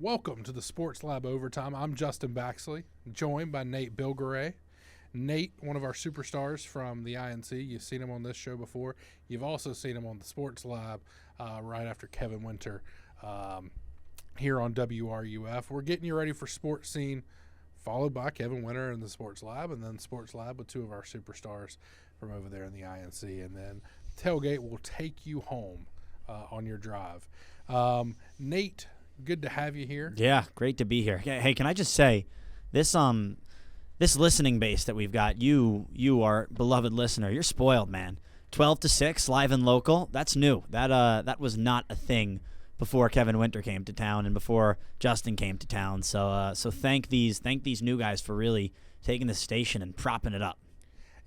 Welcome to the Sports Lab Overtime. I'm Justin Baxley, joined by Nate Bilgoray. Nate, one of our superstars from the INC. You've seen him on this show before. You've also seen him on the Sports Lab right after Kevin Winter here on WRUF. We're getting you ready for Sports Scene, followed by Kevin Winter in the Sports Lab, and then Sports Lab with two of our superstars from over there in the INC. And then Tailgate will take you home on your drive. Nate, good to have you here. Yeah, great to be here. Hey, can I just say, this listening base that we've got, you are beloved listener. You're spoiled, man. 12 to 6, live and local. That's new. That was not a thing before Kevin Winter came to town and before Justin came to town. So thank these new guys for really taking the station and propping it up.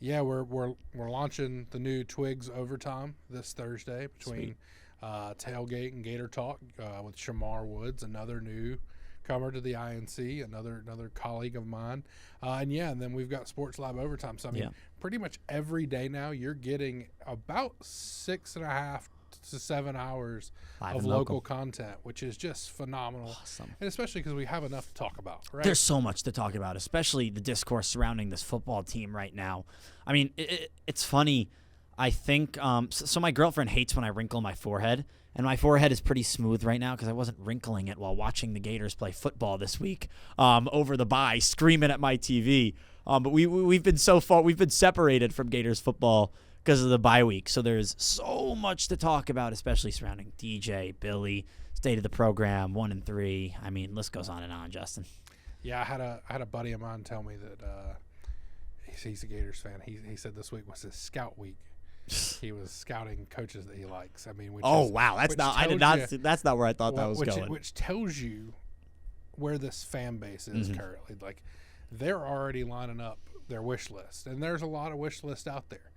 Yeah, we're launching the new Twigs Overtime this Thursday between Tailgate and Gator Talk with Shamar Woods, another new comer to the INC, another colleague of mine. And then we've got Sports Lab Overtime. So, pretty much every day now you're getting about 6.5 to 7 hours of local content, which is just phenomenal. Awesome. And especially because we have enough to talk about, right? There's so much to talk about, especially the discourse surrounding this football team right now. I mean, it's funny. I think so my girlfriend hates when I wrinkle my forehead, and my forehead is pretty smooth right now because I wasn't wrinkling it while watching the Gators play football this week over the bye, screaming at my TV. But we've been separated from Gators football because of the bye week, so there's so much to talk about, especially surrounding DJ, Billy, state of the program, 1 and 3. I mean, list goes on and on, Justin. Yeah, I had a buddy of mine tell me that he's a Gators fan. He said this week was his scout week. He was scouting coaches that he likes. I mean, that's not where I thought that was going. Which tells you where this fan base is currently. Like, they're already lining up their wish list, and there's a lot of wish lists out there.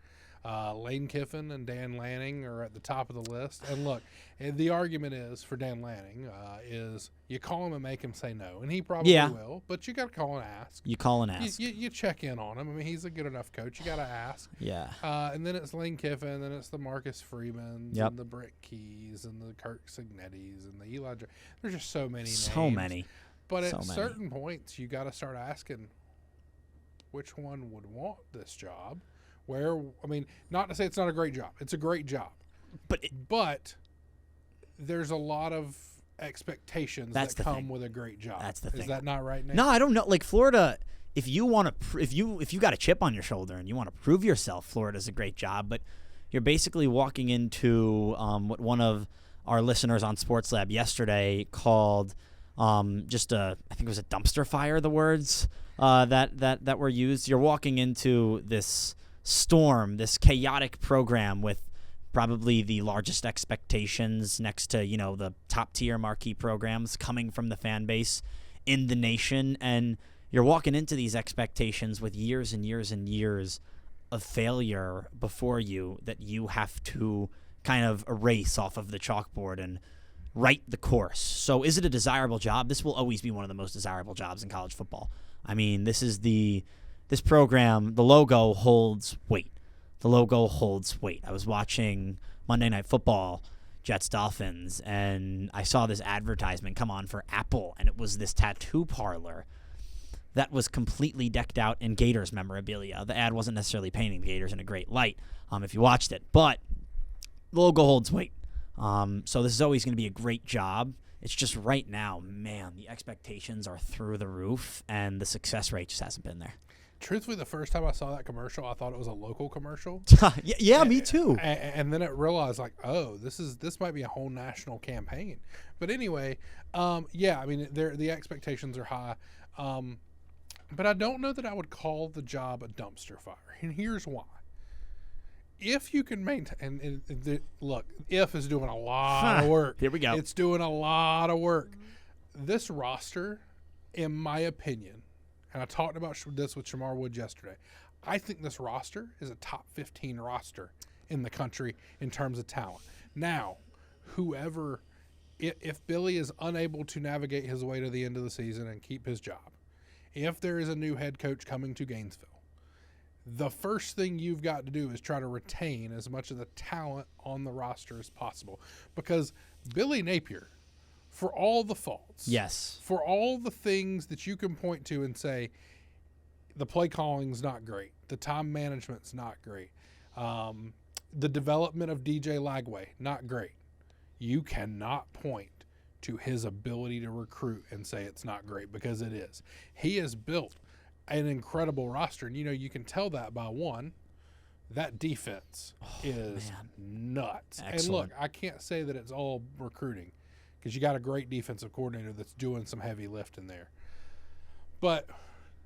Lane Kiffin and Dan Lanning are at the top of the list. And look, the argument is for Dan Lanning is you call him and make him say no, and he probably will. But you got to call and ask. You call and ask. You check in on him. I mean, he's a good enough coach. You got to ask. Yeah. And then it's Lane Kiffin, and then it's the Marcus Freemans and the Brett Keys and the Kirk Signettis and the Eli. There's just so many names. So many. But at certain points, you got to start asking which one would want this job. Not to say it's not a great job. It's a great job. But there's a lot of expectations that come with a great job. That's the thing. Is that not right, Nate? No, I don't know. Like, Florida, if you got a chip on your shoulder and you want to prove yourself, Florida's a great job. But you're basically walking into what one of our listeners on Sports Lab yesterday called I think it was a dumpster fire, the words that were used. You're walking into this storm, this chaotic program with probably the largest expectations next to, the top tier marquee programs coming from the fan base in the nation. And you're walking into these expectations with years and years and years of failure before you that you have to kind of erase off of the chalkboard and write the course. So is it a desirable job? This will always be one of the most desirable jobs in college football. I mean, this program, the logo holds weight. The logo holds weight. I was watching Monday Night Football, Jets-Dolphins, and I saw this advertisement come on for Apple, and it was this tattoo parlor that was completely decked out in Gators memorabilia. The ad wasn't necessarily painting the Gators in a great light if you watched it, but the logo holds weight. So this is always going to be a great job. It's just right now, man, the expectations are through the roof, and the success rate just hasn't been there. Truthfully, the first time I saw that commercial, I thought it was a local commercial. Yeah, me too. And then I realized, this might be a whole national campaign. But anyway, the expectations are high. But I don't know that I would call the job a dumpster fire. And here's why. If you can maintain, if is doing a lot of work. Here we go. It's doing a lot of work. This roster, in my opinion, and I talked about this with Shamar Woods yesterday, I think this roster is a top 15 roster in the country in terms of talent. Now, if Billy is unable to navigate his way to the end of the season and keep his job, if there is a new head coach coming to Gainesville, the first thing you've got to do is try to retain as much of the talent on the roster as possible. Because Billy Napier for all the faults. Yes. For all the things that you can point to and say, the play calling's not great. The time management's not great. The development of DJ Lagway, not great. You cannot point to his ability to recruit and say it's not great, because it is. He has built an incredible roster, and you can tell that by one, that defense is nuts. Excellent. And look, I can't say that it's all recruiting, because you got a great defensive coordinator that's doing some heavy lifting there. But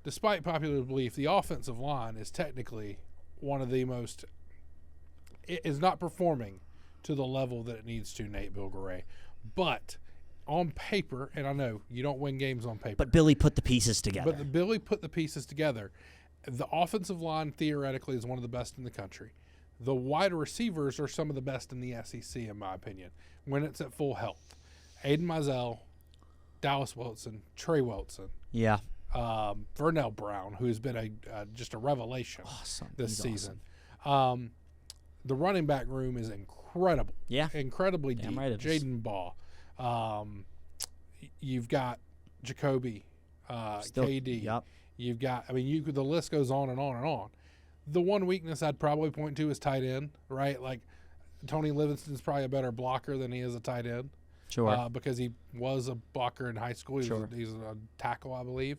despite popular belief, the offensive line is technically one of the most – it is not performing to the level that it needs to, Nate Bilgoray. But on paper, and I know you don't win games on paper. But Billy put the pieces together. But Billy put the pieces together. The offensive line theoretically is one of the best in the country. The wide receivers are some of the best in the SEC, in my opinion, when it's at full health. Aiden Mizell, Dallas Wilson, Trey Wilson. Yeah. Vernell Brown, who has been just a revelation this season. Awesome. The running back room is incredible. Yeah. Incredibly deep. Right, Jaden Ball. You've got Jacoby, KD. Yep. You've got, the list goes on and on and on. The one weakness I'd probably point to is tight end, right? Like, Tony Livingston's probably a better blocker than he is a tight end. Sure. Because he was a blocker in high school. He's a tackle, I believe.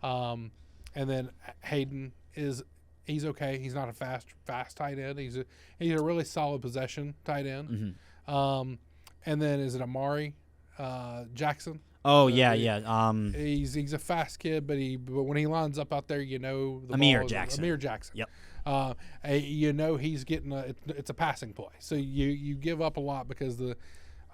And then Hayden he's okay. He's not a fast tight end. He's a really solid possession tight end. Mm-hmm. And then is it Amari Jackson? Oh yeah. He's a fast kid, but when he lines up out there, Amir Jackson. Amir Jackson. Yep. He's getting it's a passing play. So you give up a lot because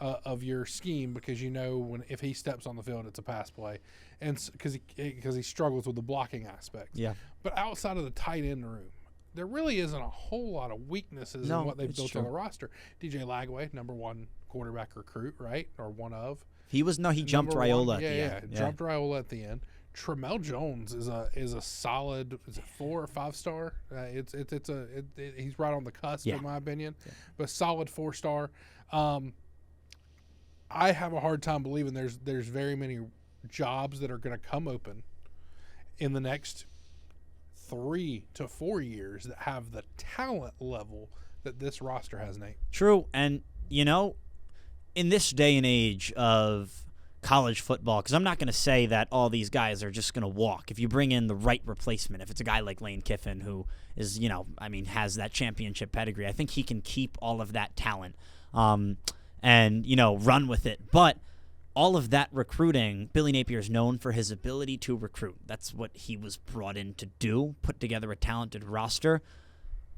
of your scheme, because if he steps on the field, it's a pass play, and because he struggles with the blocking aspect. Yeah. But outside of the tight end room, there really isn't a whole lot of weaknesses in what they've built on the roster. DJ Lagway, number one quarterback recruit, right, or one of. He jumped Raiola at the end. Yeah, jumped Raiola at the end. Tremel Jones is a solid, is it 4 or 5 star? He's right on the cusp, in my opinion, but solid 4-star. I have a hard time believing there's very many jobs that are going to come open in the next 3 to 4 years that have the talent level that this roster has, Nate. True, and in this day and age of college football, because I'm not going to say that all these guys are just going to walk. If you bring in the right replacement, if it's a guy like Lane Kiffin who is, has that championship pedigree, I think he can keep all of that talent and, run with it. But all of that recruiting, Billy Napier is known for his ability to recruit. That's what he was brought in to do, put together a talented roster.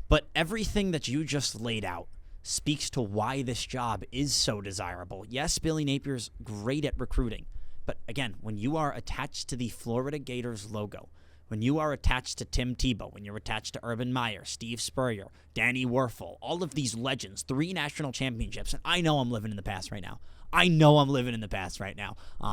But everything that you just laid out speaks to why this job is so desirable. Yes, Billy Napier's great at recruiting, but again, when you are attached to the Florida Gators logo, when you are attached to Tim Tebow, when you're attached to Urban Meyer, Steve Spurrier, Danny Werfel, all of these legends, 3 national championships, and I know I'm living in the past right now.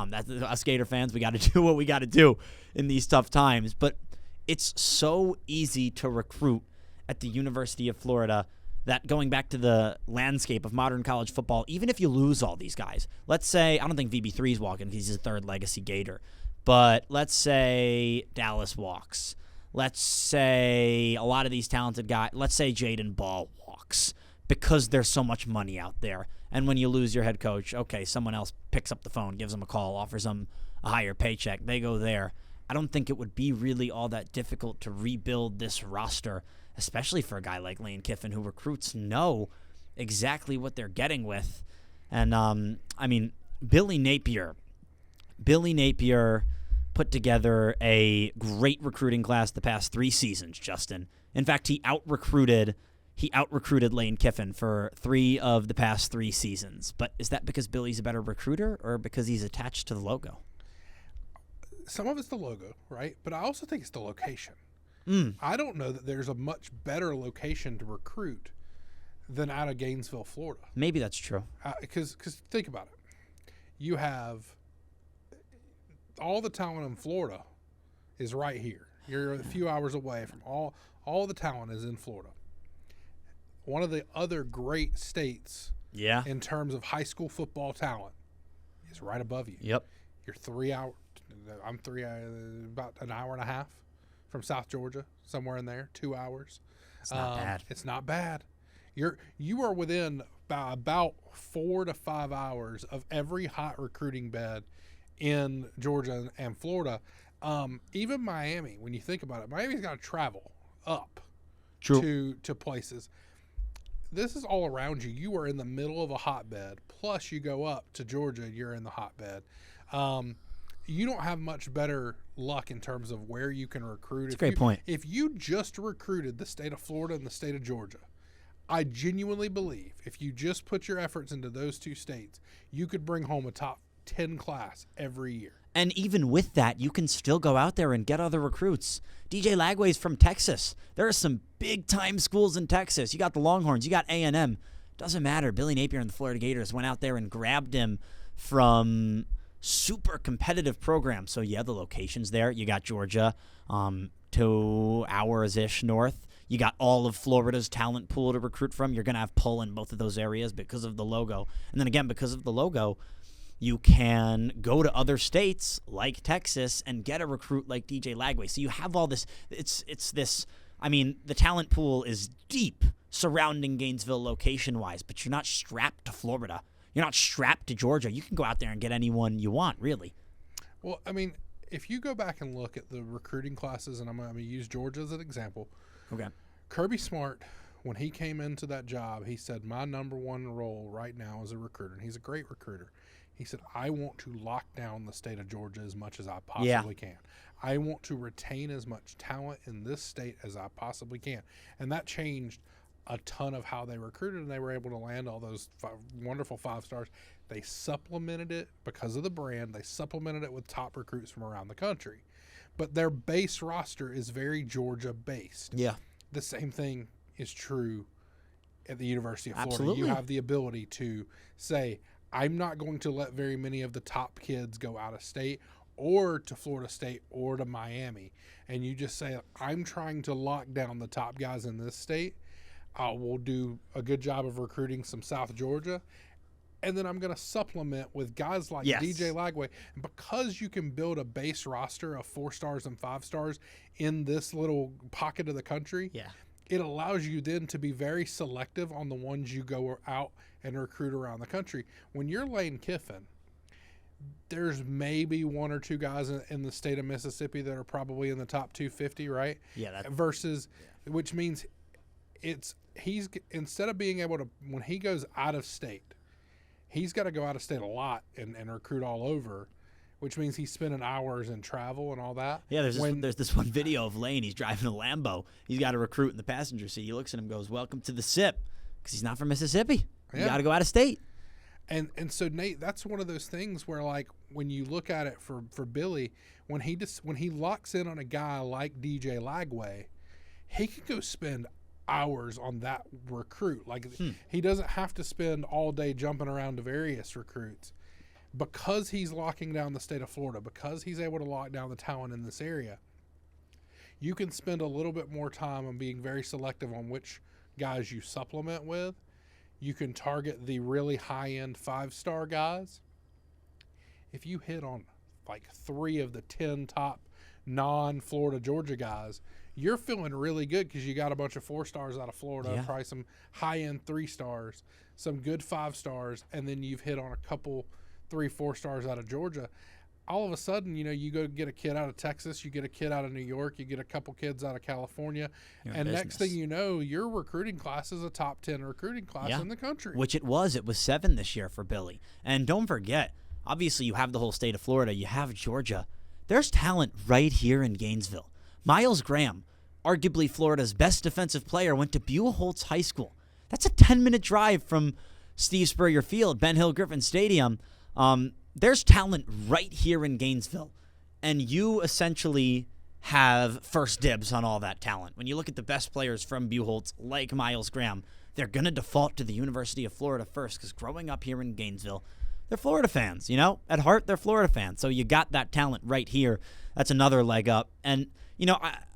That's us Gator fans. We got to do what we got to do in these tough times, but it's so easy to recruit at the University of Florida that, going back to the landscape of modern college football, even if you lose all these guys, let's say, I don't think VB3 is walking because he's a third legacy Gator, but let's say Dallas walks. Let's say a lot of these talented guys, let's say Jaden Ball walks, because there's so much money out there. And when you lose your head coach, okay, someone else picks up the phone, gives them a call, offers them a higher paycheck. They go there. I don't think it would be really all that difficult to rebuild this roster, especially for a guy like Lane Kiffin, who recruits know exactly what they're getting with. And, Billy Napier put together a great recruiting class the past 3 seasons, Justin. In fact, he out-recruited Lane Kiffin for 3 of the past 3 seasons. But is that because Billy's a better recruiter or because he's attached to the logo? Some of it's the logo, right? But I also think it's the location. I don't know that there's a much better location to recruit than out of Gainesville, Florida. Maybe that's true. Because think about it. You have all the talent in Florida is right here. You're a few hours away from all the talent is in Florida. One of the other great states in terms of high school football talent is right above you. Yep. You're 3 hours. I'm about an hour and a half from South Georgia, somewhere in there. 2 hours. It's not bad. It's not bad. You are within about 4 to 5 hours of every hot recruiting bed in Georgia and Florida. Even Miami, when you think about it, Miami's got to travel up to places. This is all around you. You are in the middle of a hotbed. Plus, you go up to Georgia, you're in the hotbed. You don't have much better luck in terms of where you can recruit. That's a great point. If you just recruited the state of Florida and the state of Georgia, I genuinely believe if you just put your efforts into those two states, you could bring home a top 10 class every year. And even with that, you can still go out there and get other recruits. DJ Lagway's from Texas. There are some big-time schools in Texas. You got the Longhorns. You got A&M. Doesn't matter. Billy Napier and the Florida Gators went out there and grabbed him from super competitive programs. So, yeah, the location's there. You got Georgia, 2 hours-ish north. You got all of Florida's talent pool to recruit from. You're going to have pull in both of those areas because of the logo. And then, again, because of the logo, you can go to other states like Texas and get a recruit like DJ Lagway. So you have all this. It's this. I mean, the talent pool is deep surrounding Gainesville location-wise, but you're not strapped to Florida. You're not strapped to Georgia. You can go out there and get anyone you want, really. Well, I mean, if you go back and look at the recruiting classes, and I'm going to use Georgia as an example. Okay. Kirby Smart, when he came into that job, he said, my number one role right now is a recruiter, and he's a great recruiter. He said, I want to lock down the state of Georgia as much as I possibly can. I want to retain as much talent in this state as I possibly can. And that changed a ton of how they recruited, and they were able to land all those wonderful 5 stars. They supplemented it because of the brand. They supplemented it with top recruits from around the country. But their base roster is very Georgia-based. Yeah. The same thing is true at the University of Florida. Absolutely. You have the ability to say, I'm not going to let very many of the top kids go out of state or to Florida State or to Miami. And you just say, I'm trying to lock down the top guys in this state. We'll do a good job of recruiting some South Georgia. And then I'm going to supplement with guys like DJ Lagway. And because you can build a base roster of 4 stars and 5 stars in this little pocket of the country, it allows you then to be very selective on the ones you go out and recruit around the country. When you're Lane Kiffin, there's maybe 1 or 2 guys in the state of Mississippi that are probably in the top 250, right? Yeah. Which means he's instead of being able to, when he goes out of state, he's got to go out of state a lot and recruit all over, which means he's spending hours in travel and all that. Yeah, there's this one video of Lane. He's driving a Lambo. He's got a recruit in the passenger seat. He looks at him and goes, welcome to the SIP, because he's not from Mississippi. You got to go out of state. And so, Nate, that's one of those things where, like, when you look at it for Billy, when he locks in on a guy like DJ Lagway, he can go spend hours on that recruit. Like, he doesn't have to spend all day jumping around to various recruits. Because he's locking down the state of Florida, because he's able to lock down the talent in this area, you can spend a little bit more time on being very selective on which guys you supplement with. You can target the really high-end 5-star guys. If you hit on like 3 of the 10 top non-Florida Georgia guys, you're feeling really good because you got a bunch of 4 stars out of Florida, probably some high-end 3 stars, some good 5 stars, and then you've hit on a couple 3-4 stars out of Georgia. All of a sudden, you go get a kid out of Texas, you get a kid out of New York, you get a couple kids out of California, and next thing you know, your recruiting class is a top 10 recruiting class in the country. Which it was. It was 7 this year for Billy. And don't forget, obviously you have the whole state of Florida, you have Georgia. There's talent right here in Gainesville. Miles Graham, arguably Florida's best defensive player, went to Buellholz High School. That's a 10-minute drive from Steve Spurrier Field, Ben Hill Griffin Stadium. There's talent right here in Gainesville, and you essentially have first dibs on all that talent. When you look at the best players from Buellholz, like Miles Graham, they're going to default to the University of Florida first, because growing up here in Gainesville, they're Florida fans, At heart, they're Florida fans, so you got that talent right here. That's another leg up. And,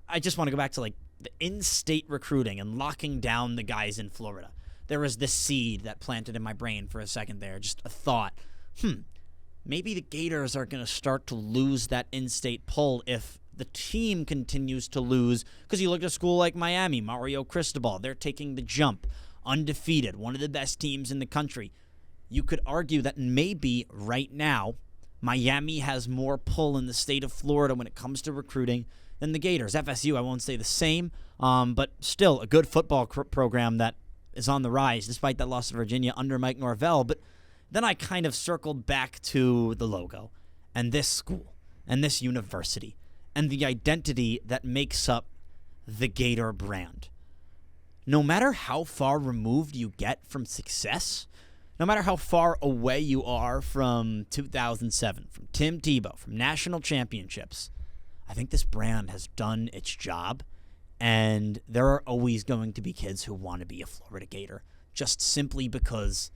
I just want to go back to, like, the in-state recruiting and locking down the guys in Florida. There was this seed that planted in my brain for a second there, just a thought. maybe the Gators are going to start to lose that in-state pull if the team continues to lose. Because you look at a school like Miami, Mario Cristobal, they're taking the jump, undefeated, one of the best teams in the country. You could argue that maybe right now Miami has more pull in the state of Florida when it comes to recruiting than the Gators. FSU, I won't say the same, but still a good football program that is on the rise despite that loss to Virginia under Mike Norvell. But then I kind of circled back to the logo and this school and this university and the identity that makes up the Gator brand. No matter how far removed you get from success, no matter how far away you are from 2007, from Tim Tebow, from national championships, I think this brand has done its job, and there are always going to be kids who want to be a Florida Gator, just simply because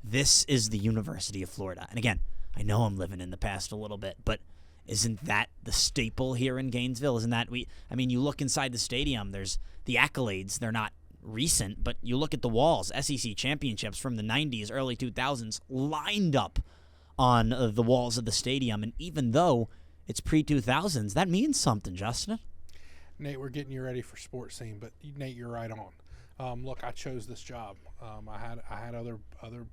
this is the University of Florida. And again, I know I'm living in the past a little bit, but isn't that the staple here in Gainesville? Isn't that you look inside the stadium, there's the accolades, they're not recent, but you look at the walls, SEC championships from the 90s, early 2000s, lined up on the walls of the stadium. And even though it's pre-2000s, that means something, Justin. Nate, we're getting you ready for sports scene, but Nate, you're right on. Look, I chose this job. I had other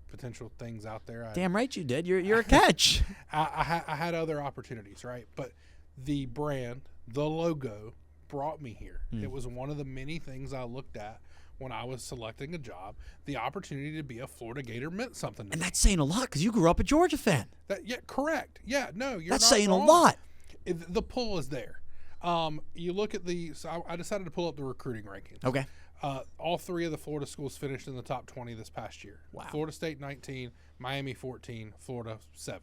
potential things out there. Damn right you did. You're a catch. I had other opportunities, right? But the brand, the logo, brought me here. It was one of the many things I looked at when I was selecting a job. The opportunity to be a Florida Gator meant something to me. And that's saying a lot because you grew up a Georgia fan. Yeah, correct. Yeah, no, you're that's not saying wrong. A lot. The pull is there. You look at so I decided to pull up the recruiting rankings. Okay. All three of the Florida schools finished in the top 20 this past year. Wow. Florida State 19, Miami 14, Florida 7,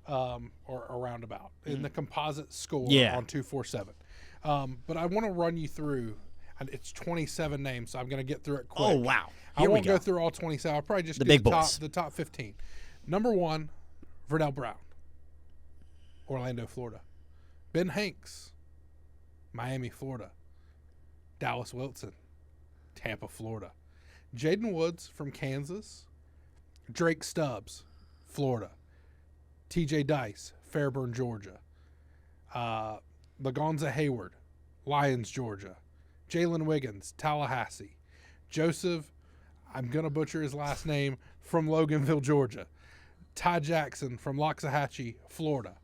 or around about in the composite score on 247. But I want to run you through. It's 27 names, so I'm going to get through it quick. Oh, wow. I won't go through all 27. I'll probably just the get big boys. The top 15. Number 1, Verdell Brown, Orlando, Florida. Ben Hanks, Miami, Florida. Dallas Wilson, Tampa, Florida. Jaden Woods from Kansas. Drake Stubbs, Florida. TJ Dice, Fairburn, Georgia. Lagonza Hayward, Lyons, Georgia. Jalen Wiggins, Tallahassee. Joseph, I'm going to butcher his last name, from Loganville, Georgia. Ty Jackson from Loxahatchee, Florida.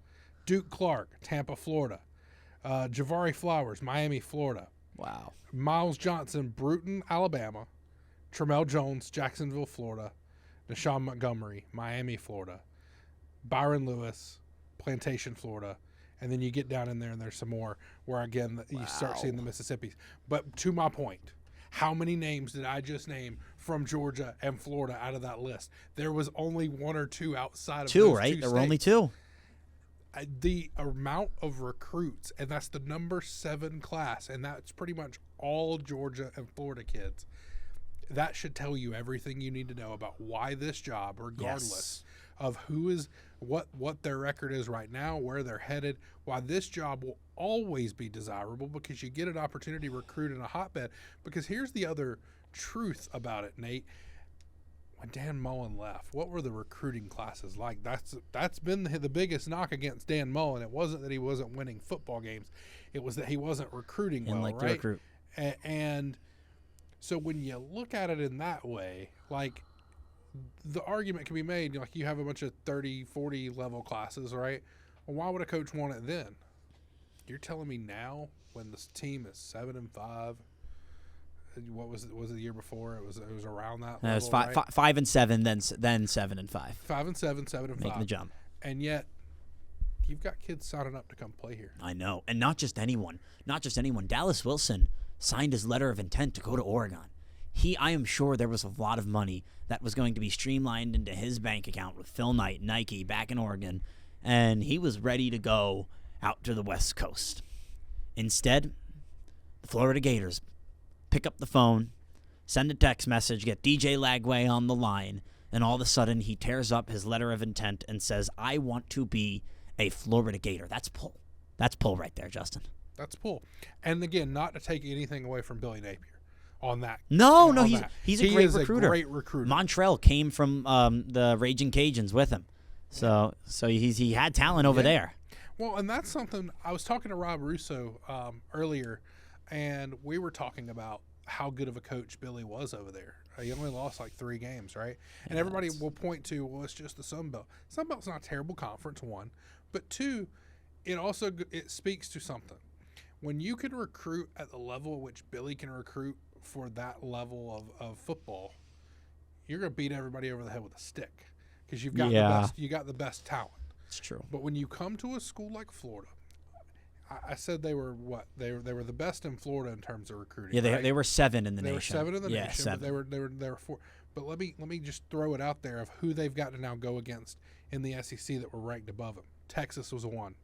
Duke Clark, Tampa, Florida. Javari Flowers, Miami, Florida. Wow. Miles Johnson, Bruton, Alabama. Tremel Jones, Jacksonville, Florida. Deshaun Montgomery, Miami, Florida. Byron Lewis, Plantation, Florida. And then you get down in there and there's some more where, again, you start seeing the Mississippis. But to my point, how many names did I just name from Georgia and Florida out of that list? There was only one or two outside of those two right? There were states. only two. The amount of recruits, and that's the number 7 class, and that's pretty much all Georgia and Florida kids. That should tell you everything you need to know about why this job, regardless of who is what their record is right now, where they're headed, why this job will always be desirable, because you get an opportunity to recruit in a hotbed. Because here's the other truth about it, Nate. When Dan Mullen left, what were the recruiting classes like? That's been the biggest knock against Dan Mullen. It wasn't that he wasn't winning football games. It was that he wasn't recruiting well, like right? Recruit. And so when you look at it in that way, like, the argument can be made, like, you have a bunch of 30, 40 level classes, right? Well, why would a coach want it then? You're telling me now, when this team is 7-5, what was it? Was it the year before? It was around that level, It was right? 5 and 7, then 7 and 5. 5 and 7, 7 and 5. Making the jump. And yet, you've got kids signing up to come play here. I know. And not just anyone. Dallas Wilson signed his letter of intent to go to Oregon. I am sure there was a lot of money that was going to be streamlined into his bank account with Phil Knight, Nike, back in Oregon, and he was ready to go out to the West Coast. Instead, the Florida Gators pick up the phone, send a text message, get DJ Lagway on the line, and all of a sudden he tears up his letter of intent and says, I want to be a Florida Gator. That's pull. That's pull right there, Justin. That's pull. And again, not to take anything away from Billy Napier on that. No, he's a great recruiter. A great recruiter. Montrell came from the Raging Cajuns with him. So he had talent over there. Well, and that's something I was talking to Rob Russo earlier, and we were talking about how good of a coach Billy was over there. He only lost like 3 games, right? And everybody will point to, well, it's just the Sun Belt. Sun Belt's not a terrible conference, 1, but 2, it speaks to something. When you can recruit at the level at which Billy can recruit for that level of football, you're going to beat everybody over the head with a stick because you've got the best talent. It's true. But when you come to a school like Florida, I said they were what? They were the best in Florida in terms of recruiting. Yeah, right? they were 7 in the nation. They were 7 in the nation. 7. But they were 4. But let me just throw it out there of who they've got to now go against in the SEC that were ranked above them. Texas was 1,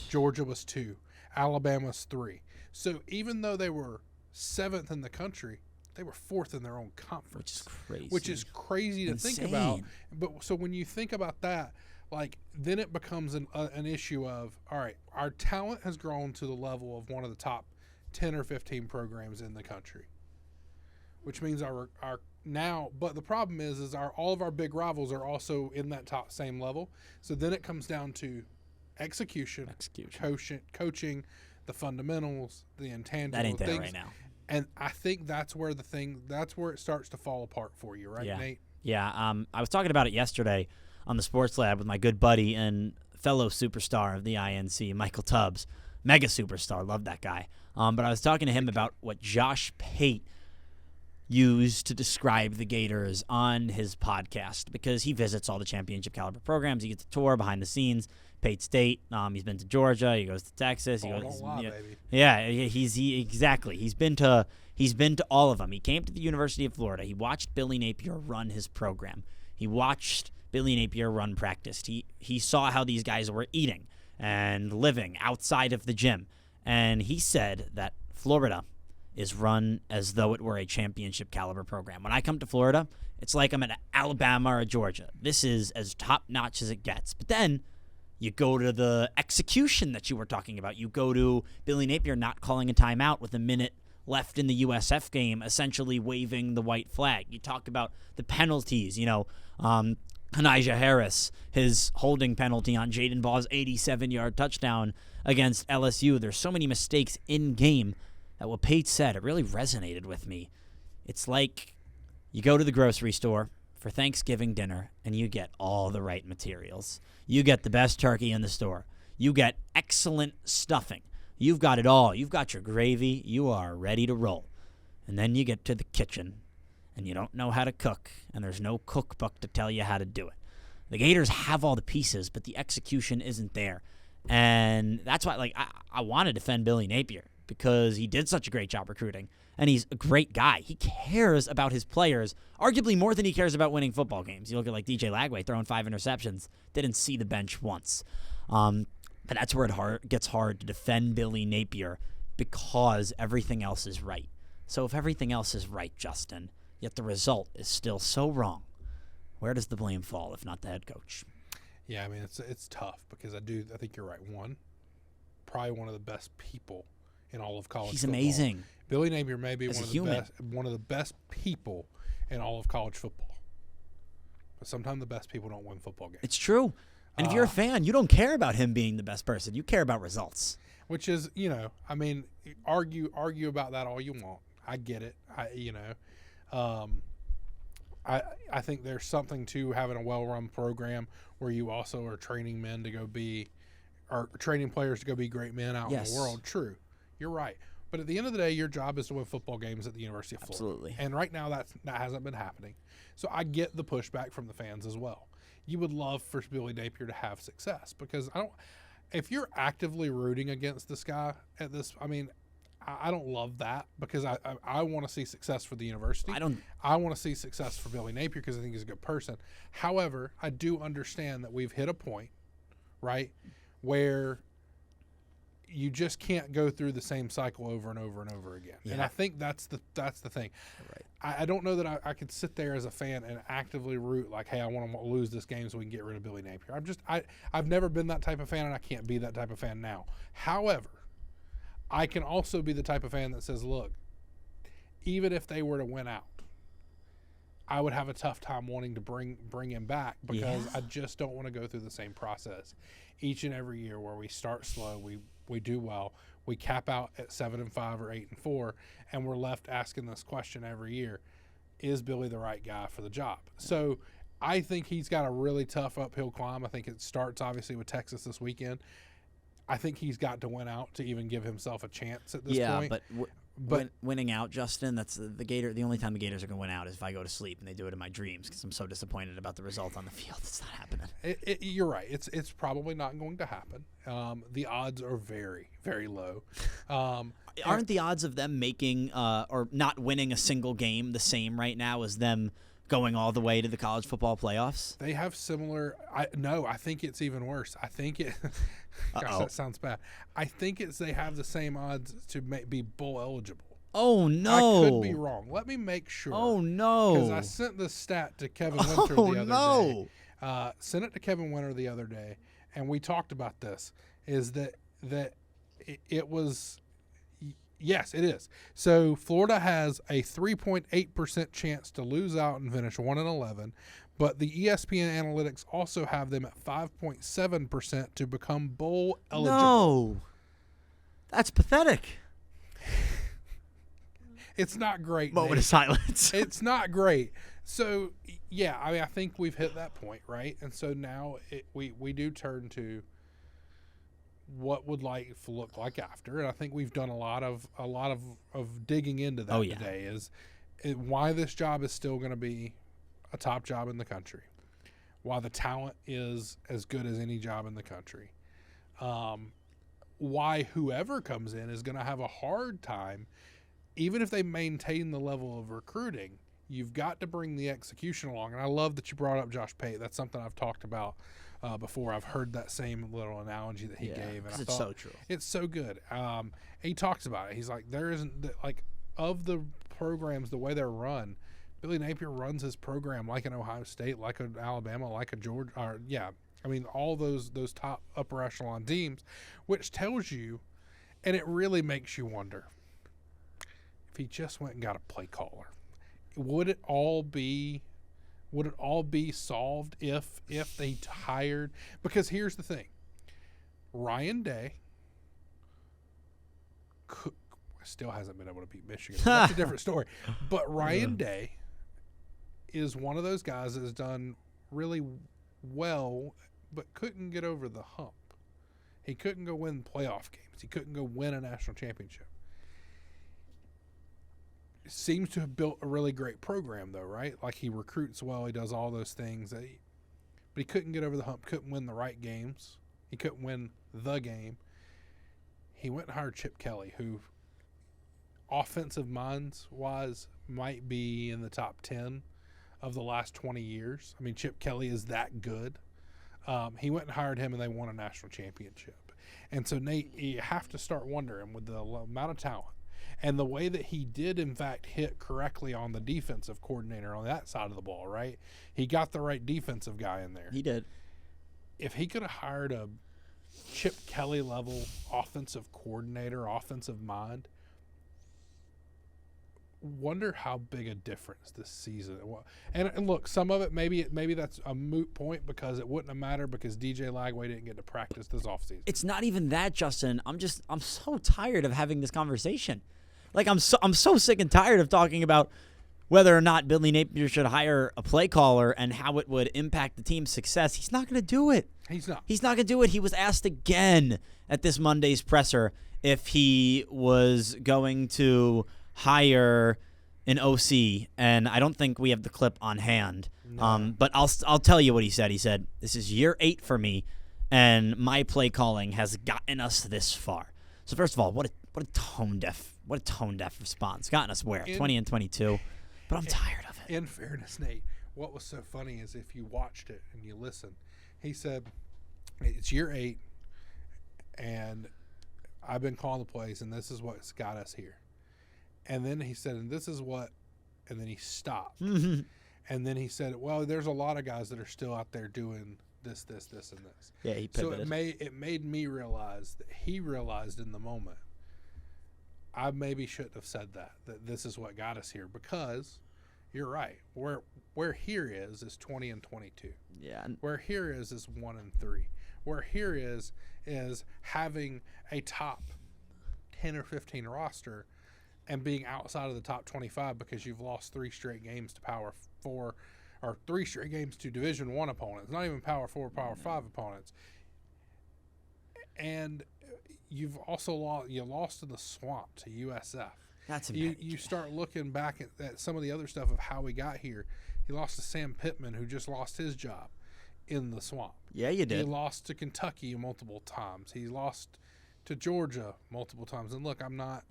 Georgia was 2, Alabama was 3. So even though they were 7th in the country, they were 4th in their own conference, which is crazy to think about. But so when you think about that, like, then it becomes an issue of, all right, our talent has grown to the level of one of the top 10 or 15 programs in the country, which means our now, but the problem is all of our big rivals are also in that top same level. So then it comes down to execution. Coaching, the fundamentals, the intangible that ain't things. There right now. And I think that's where it starts to fall apart for you, right, Nate? Yeah. I was talking about it yesterday on the Sports Lab with my good buddy and fellow superstar of the INC, Michael Tubbs. Mega superstar. Love that guy. But I was talking to him about what Josh Pate used to describe the Gators on his podcast, because he visits all the championship caliber programs. He gets a tour behind the scenes. Pate State. He's been to Georgia. He goes to Texas. Baby. Yeah, exactly. He's been to all of them. He came to the University of Florida. He watched Billy Napier run his program. He watched Billy Napier run practice. He saw how these guys were eating and living outside of the gym. And he said that Florida is run as though it were a championship caliber program. When I come to Florida, it's like I'm at Alabama or Georgia. This is as top-notch as it gets. But then you go to the execution that you were talking about. You go to Billy Napier not calling a timeout with a minute left in the USF game, essentially waving the white flag. You talk about the penalties, Hanijah Harris, his holding penalty on Jaden Ball's 87-yard touchdown against LSU. There's so many mistakes in game that what Pate said, it really resonated with me. It's like you go to the grocery store for Thanksgiving dinner and you get all the right materials. You get the best turkey in the store. You get excellent stuffing. You've got it all. You've got your gravy. You are ready to roll. And then you get to the kitchen and you don't know how to cook, and there's no cookbook to tell you how to do it. The Gators have all the pieces, but the execution isn't there. And that's why, I want to defend Billy Napier, because he did such a great job recruiting, and he's a great guy. He cares about his players, arguably more than he cares about winning football games. You look at DJ Lagway throwing 5 interceptions, didn't see the bench once. But that's where it gets hard to defend Billy Napier, because everything else is right. So if everything else is right, Justin, yet the result is still so wrong, where does the blame fall if not the head coach? Yeah, I mean, it's tough, because I think you're right. Probably one of the best people in all of college football. He's amazing. Billy Napier may be one of the best people in all of college football. But sometimes the best people don't win football games. It's true. And if you're a fan, you don't care about him being the best person. You care about results. Which is, argue about that all you want. I get it. I think there's something to having a well-run program where you also are training men to go be, or training players to go be great men out in the world. True. You're right. But at the end of the day, your job is to win football games at the University of Florida. Absolutely. And right now, that hasn't been happening. So I get the pushback from the fans as well. You would love for Billy Napier to have success, because if you're actively rooting against this guy at this, I don't love that, because I want to see success for the university. I want to see success for Billy Napier, because I think he's a good person. However, I do understand that we've hit a point, right, where you just can't go through the same cycle over and over and over again. Yeah. And I think that's the thing. Right. I don't know that I could sit there as a fan and actively root like, hey, I want to lose this game so we can get rid of Billy Napier. I've never been that type of fan, and I can't be that type of fan now. However, I can also be the type of fan that says, look, even if they were to win out, I would have a tough time wanting to bring him back because I just don't want to go through the same process each and every year where we start slow, we do well, we cap out at 7-5 or 8-4, and we're left asking this question every year: is Billy the right guy for the job? So I think he's got a really tough uphill climb. I think it starts obviously with Texas this weekend. I think he's got to win out to even give himself a chance at this point. But winning out, Justin, that's the Gator. The only time the Gators are going to win out is if I go to sleep, and they do it in my dreams because I'm so disappointed about the result on the field. It's not happening. You're right. It's probably not going to happen. The odds are very, very low. Aren't the odds of them making or not winning a single game the same right now as them going all the way to the college football playoffs? They have similar. I think it's even worse. I think it. Gosh, that sounds bad. I think they have the same odds to be bowl eligible. Oh no! I could be wrong. Let me make sure. Oh no! Because I sent the stat to Kevin Winter the other day. Sent it to Kevin Winter the other day, and we talked about this. Is that it was. Yes, it is. So Florida has a 3.8% chance to lose out and finish 1-11, but the ESPN analytics also have them at 5.7% to become bowl eligible. No, that's pathetic. It's not great. Moment of silence. It's not great. So yeah, I mean, I think we've hit that point, right? And so now we do turn to what would life look like after, and I think we've done a lot of digging into that today. Is why this job is still going to be a top job in the country, why the talent is as good as any job in the country, why whoever comes in is going to have a hard time, even if they maintain the level of recruiting. You've got to bring the execution along, and I love that you brought up Josh Pate. That's something I've talked about before. I've heard that same little analogy that he gave, and I it's thought so true. It's so good. He talks about it. He's like, there isn't of the programs, the way they're run, Billy Napier runs his program like an Ohio State, like an Alabama, like a Georgia. I mean, all those top upper echelon teams, which tells you, and it really makes you wonder, if he just went and got a play caller, would it all be solved if they hired? Because here's the thing, Ryan Day still hasn't been able to beat Michigan. That's a different story. But Ryan Day is one of those guys that has done really well, but couldn't get over the hump. He couldn't go win playoff games. He couldn't go win a national championship. Seems to have built a really great program, though, right? Like, he recruits well. He does all those things. But he couldn't get over the hump, couldn't win the right games. He couldn't win the game. He went and hired Chip Kelly, who, offensive minds-wise, might be in the top 10 of the last 20 years. I mean, Chip Kelly is that good. He went and hired him, and they won a national championship. And so, Nate, you have to start wondering, with the amount of talent and the way that he did, in fact, hit correctly on the defensive coordinator on that side of the ball, right? He got the right defensive guy in there. He did. If he could have hired a Chip Kelly-level offensive coordinator, offensive mind, wonder how big a difference this season was. And look, some of it maybe that's a moot point because it wouldn't have mattered because DJ Lagway didn't get to practice this offseason. It's not even that, Justin. I'm so tired of having this conversation. Like, I'm so sick and tired of talking about whether or not Billy Napier should hire a play caller and how it would impact the team's success. He's not going to do it. He's not. He's not going to do it. He was asked again at this Monday's presser if he was going to hire an OC, and I don't think we have the clip on hand. No. But I'll tell you what he said. He said, "This is year 8 for me, and my play calling has gotten us this far." So first of all, what a tone deaf response. Gotten us where? 20 and 22. But I'm tired of it. In fairness, Nate, what was so funny is if you watched it and you listened, he said, "It's year 8, and I've been calling the plays, and this is what's got us here." And then he said, and this is what, and then he stopped. Mm-hmm. And then he said, well, there's a lot of guys that are still out there doing this, and this. Yeah, he pivoted. So it made me realize that he realized in the moment, I maybe shouldn't have said that this is what got us here, because you're right. Where here is 20-22. Yeah. Where here is 1-3. Where here is having a top 10 or 15 roster and being outside of the top 25 because you've lost 3 straight games to Power 4 or 3 straight games to Division I opponents, not even Power 4 or Power 5 opponents. And you've also lost in the swamp to USF. That's you start looking back at some of the other stuff of how we got here. He lost to Sam Pittman, who just lost his job in the swamp. Yeah, you did. He lost to Kentucky multiple times. He lost to Georgia multiple times. And look, I'm not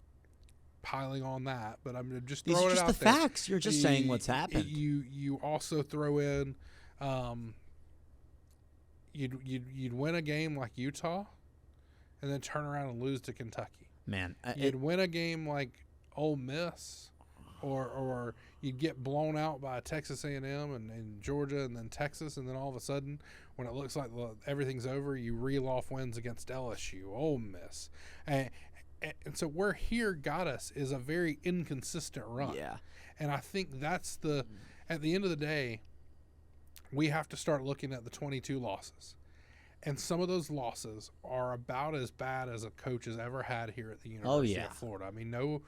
piling on that, but I'm just throwing it out there. These are just the facts. You're just saying what's happened. You also throw in you'd win a game like Utah and then turn around and lose to Kentucky. Man, you'd win a game like Ole Miss, or you'd get blown out by Texas A&M and Georgia and then Texas, and then all of a sudden, when it looks like everything's over, you reel off wins against LSU, Ole Miss. And so where here got us is a very inconsistent run. Yeah. And I think that's at the end of the day, we have to start looking at the 22 losses. And some of those losses are about as bad as a coach has ever had here at the University of Florida. I mean, no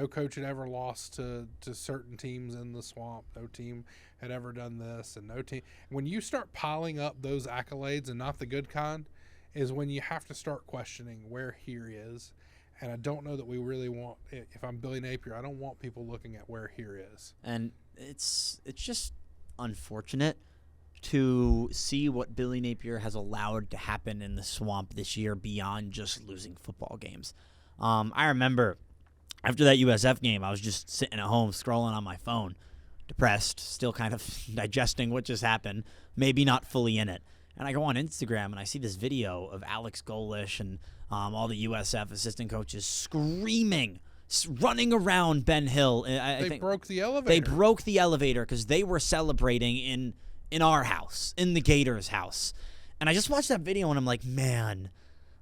coach had ever lost to certain teams in the swamp. No team had ever done this, and no team. When you start piling up those accolades, and not the good kind, is when you have to start questioning where here is. And I don't know that we really want. If I'm Billy Napier, I don't want people looking at where here is. And it's just unfortunate to see what Billy Napier has allowed to happen in the swamp this year beyond just losing football games. I remember after that USF game, I was just sitting at home scrolling on my phone, depressed, still kind of digesting what just happened, maybe not fully in it. And I go on Instagram and I see this video of Alex Golish and all the USF assistant coaches screaming, running around Ben Hill. I think broke the elevator. They broke the elevator because they were celebrating in our house, in the Gators' house. And I just watched that video and I'm like, man,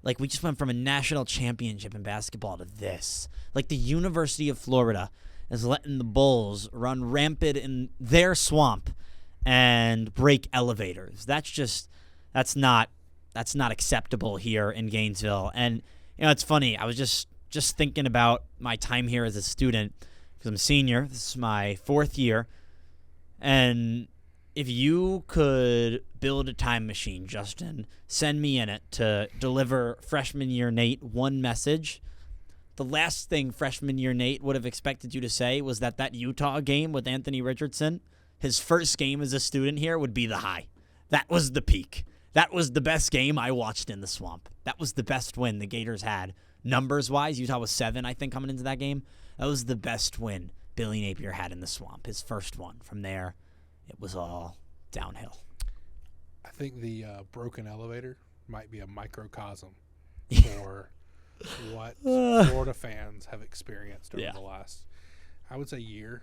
like we just went from a national championship in basketball to this. Like the University of Florida is letting the Bulls run rampant in their swamp and break elevators. That's not acceptable here in Gainesville. And it's funny. I was just thinking about my time here as a student because I'm a senior. This is my 4th year. And if you could build a time machine, Justin, send me in it to deliver freshman year Nate one message, the last thing freshman year Nate would have expected you to say was that Utah game with Anthony Richardson, his first game as a student here, would be the high. That was the peak. That was the best game I watched in the swamp. That was the best win the Gators had. Numbers-wise, Utah was 7, I think, coming into that game. That was the best win Billy Napier had in the swamp, his first one. From there, it was all downhill. I think the broken elevator might be a microcosm for what Florida fans have experienced over the last, I would say, year.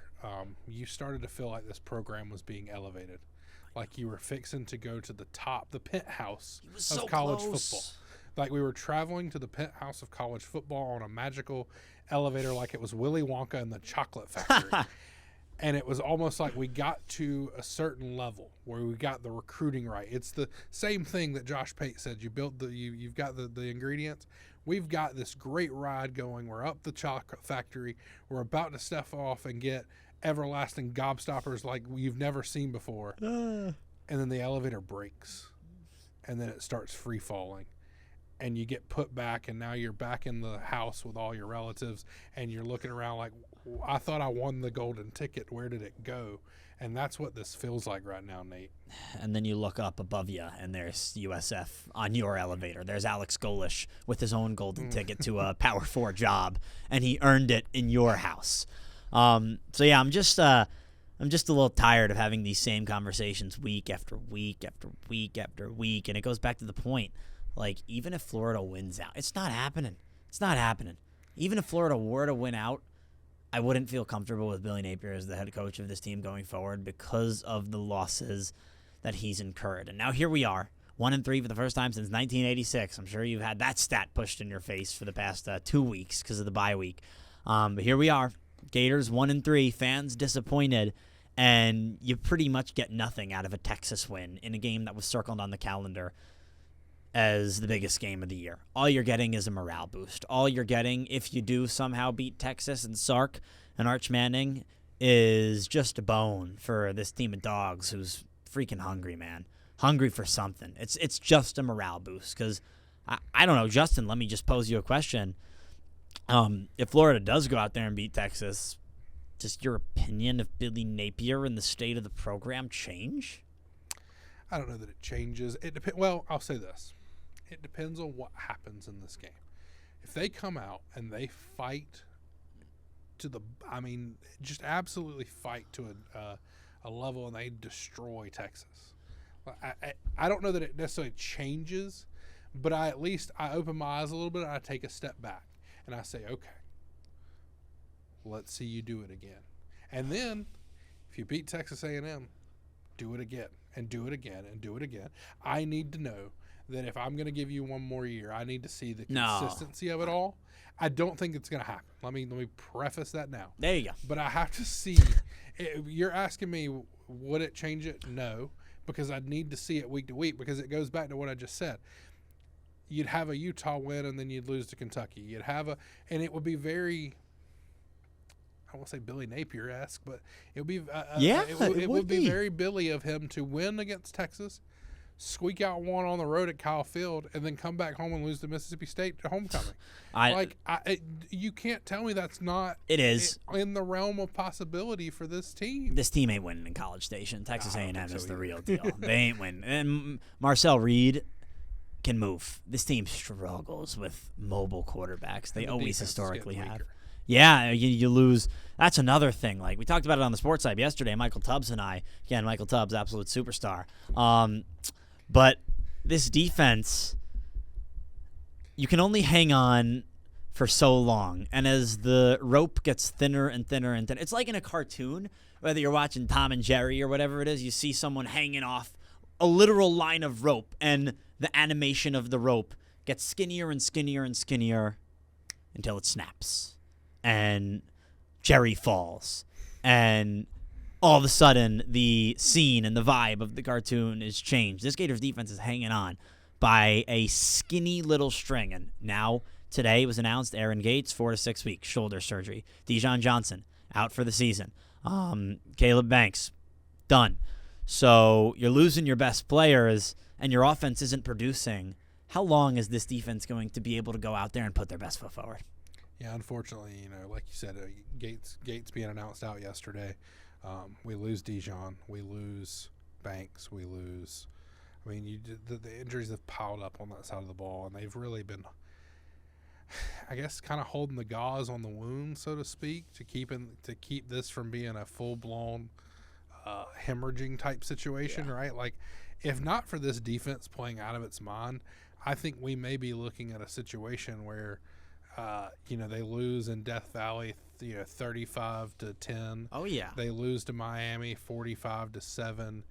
You started to feel like this program was being elevated. Like you were fixing to go to the top, the penthouse of college football. Like we were traveling to the penthouse of college football on a magical elevator like it was Willy Wonka in the Chocolate Factory. And it was almost like we got to a certain level where we got the recruiting right. It's the same thing that Josh Pate said. You've got the ingredients. We've got this great ride going. We're up the Chocolate Factory. We're about to step off and get everlasting gobstoppers like you've never seen before. And then the elevator breaks. And then it starts free falling. And you get put back, and now you're back in the house with all your relatives, and you're looking around like, I thought I won the golden ticket. Where did it go? And that's what this feels like right now, Nate. And then you look up above you, and there's USF on your elevator. There's Alex Golish with his own golden ticket to a Power 4 job, and he earned it in your house. So yeah, I'm just a little tired of having these same conversations week after week after week after week, and it goes back to the point. Like, even if Florida wins out, it's not happening. It's not happening. Even if Florida were to win out, I wouldn't feel comfortable with Billy Napier as the head coach of this team going forward because of the losses that he's incurred. And now here we are, 1-3 for the first time since 1986. I'm sure you've had that stat pushed in your face for the past 2 weeks because of the bye week. But here we are, Gators 1-3, fans disappointed. and you pretty much get nothing out of a Texas win in a game that was circled on the calendar as the biggest game of the year. All you're getting is a morale boost. All you're getting, if you do somehow beat Texas and Sark and Arch Manning, is just a bone for this team of dogs who's freaking hungry, man. Hungry for something. It's just a morale boost. Because, I don't know, Justin, let me just pose you a question. If Florida does go out there and beat Texas, does your opinion of Billy Napier and the state of the program change? I don't know that it changes. Well, I'll say this. It depends on what happens in this game. If they come out and they fight just absolutely fight to a level and they destroy Texas. I don't know that it necessarily changes, but I open my eyes a little bit and I take a step back and I say, okay, let's see you do it again. And then if you beat Texas A&M, do it again and do it again and do it again. I need to know that if I'm going to give you one more year, I need to see the consistency of it all. I don't think it's going to happen. Let me preface that now. There you go. But I have to see. You're asking me, would it change it? No, because I need to see it week to week, because it goes back to what I just said. You'd have a Utah win and then you'd lose to Kentucky. And it would be very, I won't say Billy Napier-esque, but it would be it would be very Billy of him to win against Texas, squeak out one on the road at Kyle Field, and then come back home and lose to Mississippi State to homecoming. You can't tell me that's not in the realm of possibility for this team. This team ain't winning in College Station. Texas A&M is the real deal. They ain't winning. And Marcel Reed can move. This team struggles with mobile quarterbacks. They always historically have. Yeah, you lose. That's another thing. Like, we talked about it on the sports side yesterday, Michael Tubbs and I. Again, Michael Tubbs, absolute superstar. But this defense, you can only hang on for so long. And as the rope gets thinner and thinner and thinner, it's like in a cartoon, whether you're watching Tom and Jerry or whatever it is, you see someone hanging off a literal line of rope, and the animation of the rope gets skinnier and skinnier and skinnier until it snaps. And Jerry falls. And all of a sudden, the scene and the vibe of the cartoon is changed. This Gators defense is hanging on by a skinny little string. And now, today, it was announced Aaron Gates, 4 to 6 weeks, shoulder surgery. Dijon Johnson, out for the season. Caleb Banks, done. So you're losing your best players, and your offense isn't producing. How long is this defense going to be able to go out there and put their best foot forward? Yeah, unfortunately, like you said, Gates being announced out yesterday. We lose Dijon, we lose Banks, we lose. I mean, the injuries have piled up on that side of the ball, and they've really been, I guess, kind of holding the gauze on the wound, so to speak, to keep this from being a full blown hemorrhaging type situation, right? Like, if not for this defense playing out of its mind, I think we may be looking at a situation where, they lose in Death Valley, 35-10. Oh yeah. They lose to Miami, 45-7.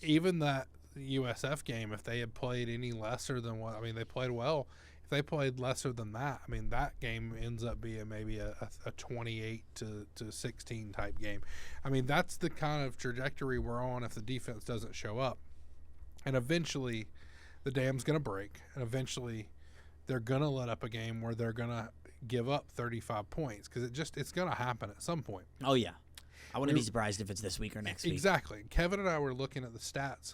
Even that USF game, if they had played any lesser than they played well. If they played lesser than that, that game ends up being maybe a 28-16 type game. That's the kind of trajectory we're on if the defense doesn't show up. And eventually, the dam's going to break, and eventually they're going to let up a game where they're going to give up 35 points, because it's going to happen at some point. Oh, yeah. I wouldn't be surprised if it's this week or next week. Exactly. Kevin and I were looking at the stats.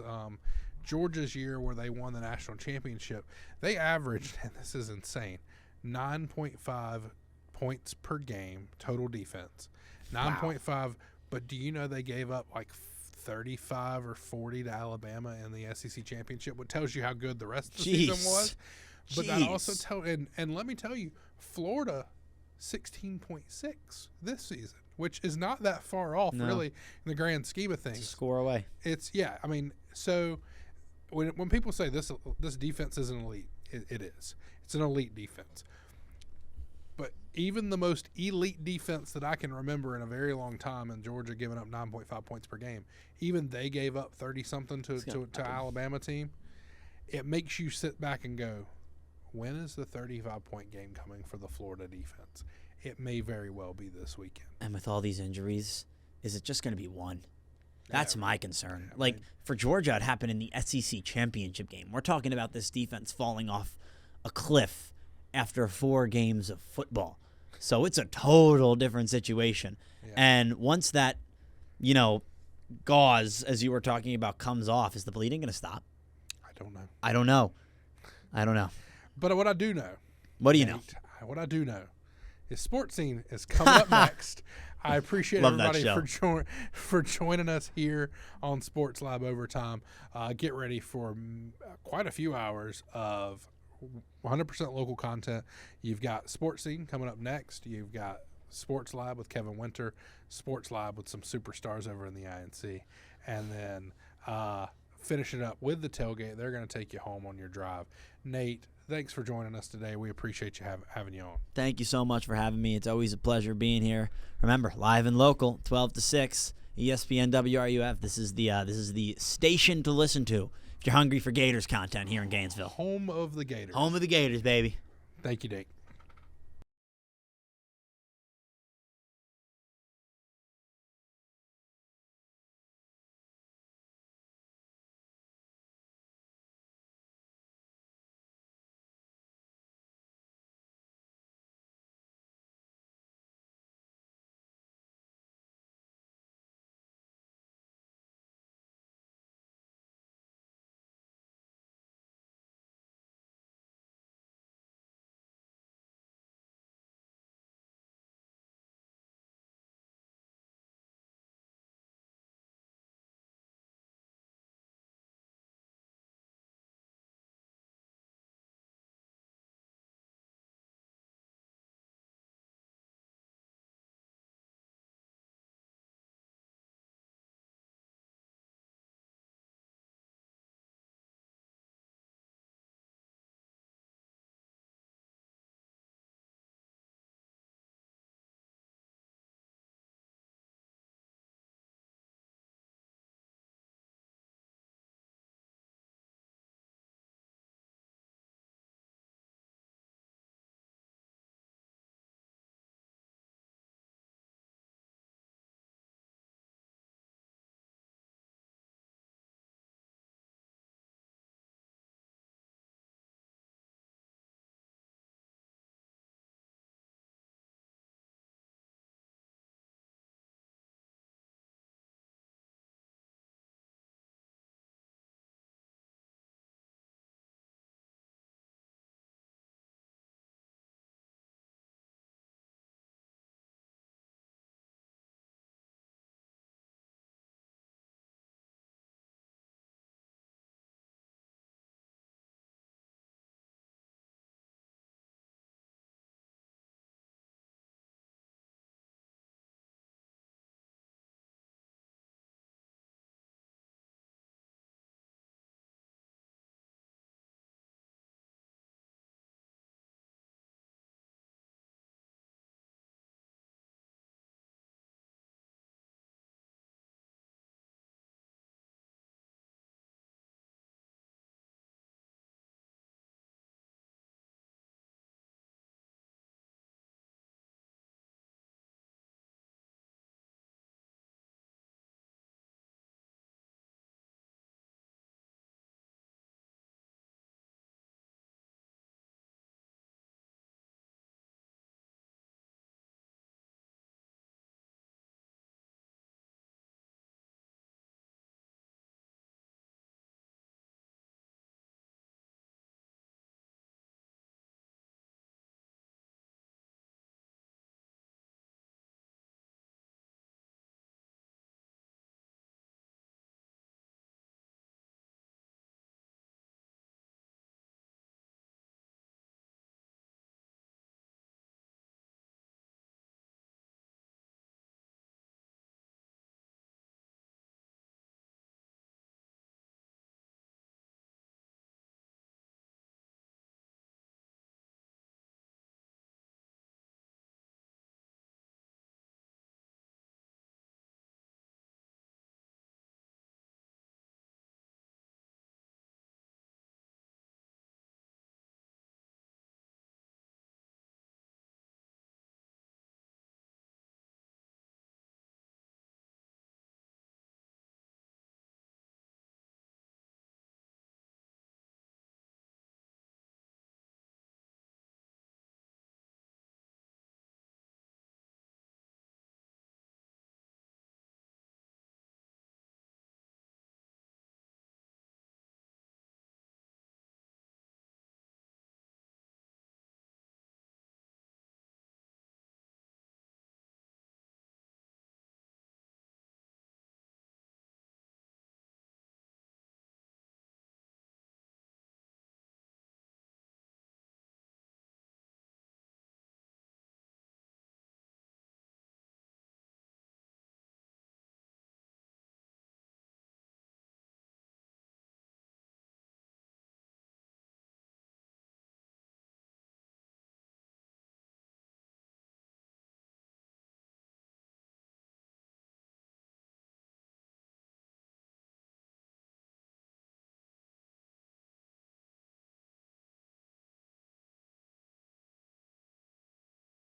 Georgia's year where they won the national championship, they averaged, and this is insane, 9.5 points per game total defense. 9.5, wow. But do you know they gave up like 35 or 40 to Alabama in the SEC championship, which tells you how good the rest of the season was. But that also and let me tell you, Florida 16.6 this season, which is not that far off really in the grand scheme of things. It's a score away. So when people say this defense isn't elite, it is. It's an elite defense. But even the most elite defense that I can remember in a very long time, in Georgia giving up 9.5 points per game, even they gave up 30-something to Alabama team. It makes you sit back and go, when is the 35-point game coming for the Florida defense? It may very well be this weekend. And with all these injuries, is it just going to be one? That's my concern. Yeah, like, for Georgia, it happened in the SEC championship game. We're talking about this defense falling off a cliff after 4 games of football. So it's a total different situation. Yeah. And once that, gauze, as you were talking about, comes off, is the bleeding going to stop? I don't know. I don't know. But what I do know. What do you know? What I do know is Sports Scene is coming up next. I appreciate everybody for joining us here on Sports Lab Overtime. Get ready for quite a few hours of 100% local content. You've got Sports Scene coming up next. You've got Sports Lab with Kevin Winter, Sports Lab with some superstars over in the INC, and then finishing up with the tailgate. They're going to take you home on your drive. Nate, thanks for joining us today. We appreciate you having you on. Thank you so much for having me. It's always a pleasure being here. Remember, live and local, 12 to 6, ESPN WRUF. This is the station to listen to if you're hungry for Gators content here in Gainesville. Home of the Gators. Home of the Gators, baby. Thank you, Nate.